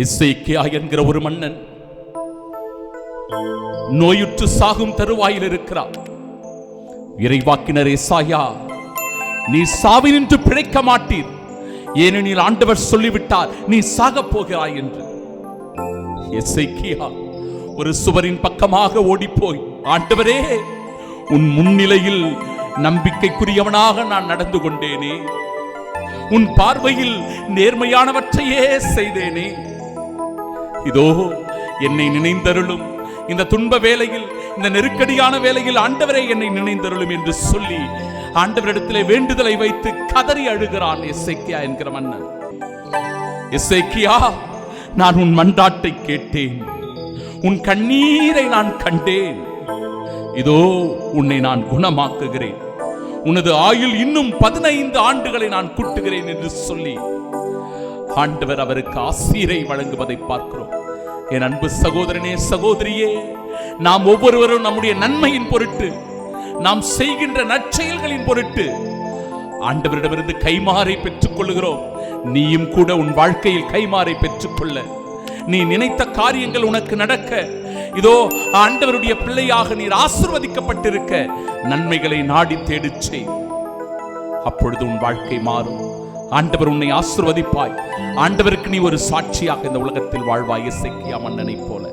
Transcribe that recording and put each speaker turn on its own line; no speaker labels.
எசேக்கியா என்கிற ஒரு மன்னன் நோயுற்று சாகும் தருவாயில் இருக்கிறார். இறைவாக்கினர் ஏசாயா, நீ சாவினின்று பிழைக்க மாட்டீர், ஏனெனில் ஆண்டவர் சொல்லிவிட்டார் நீ சாகப் போகிறாய் என்று. எசேக்கியா ஒரு சுவரின் பக்கமாக ஓடிப்போய், ஆண்டவரே, உன் முன்னிலையில் நம்பிக்கைக்குரியவனாக நான் நடந்து கொண்டேனே, உன் பார்வையில் நேர்மையானவற்றையே செய்தேனே, இதோ என்னை நினைந்தருளும், இந்த துன்ப வேளையில், இந்த நெருக்கடியான வேளையில் ஆண்டவரே என்னை நினைந்தருளும் என்று சொல்லி ஆண்டவரிடத்திலே வேண்டுதலை வைத்து கதறி அழுகிறான் எசேக்கியா என்கிற மன்னன். எசேக்கியா, நான் உன் மன்றாட்டை கேட்டேன், உன் கண்ணீரை நான் கண்டேன், இதோ உன்னை நான் குணமாக்குகிறேன், உனது ஆயுள் இன்னும் 15 ஆண்டுகளை நான் கூட்டுகிறேன் என்று சொல்லி ஆண்டவர் அவருக்கு ஆசீரை வழங்குவதை பார்க்கிறோம். என் அன்பு சகோதரனே, சகோதரியே, நாம் ஒவ்வொருவரும் நம்முடைய நன்மையின் பொருட்டு, நாம் செய்கின்ற நற்செயல்களின் பொருட்டு ஆண்டவரிடமிருந்து கைமாறை பெற்றுக் கொள்கிறோம். நீயும் கூட உன் வாழ்க்கையில் கைமாறை பெற்றுக்கொள்ள, நீ நினைத்த காரியங்கள் உனக்கு நடக்க, இதோ ஆண்டவருடைய பிள்ளையாக நீர் ஆசீர்வதிக்கப்பட்டிருக்க நன்மைகளை நாடி தேடிச் செய். அப்பொழுது உன் வாழ்க்கை மாறும். ஆண்டவர் உன்னை ஆசீர்வதிப்பாய். ஆண்டவருக்கு நீ ஒரு சாட்சியாக இந்த உலகத்தில் வாழ்வாய், எசேக்கியா மன்னனைப் போல.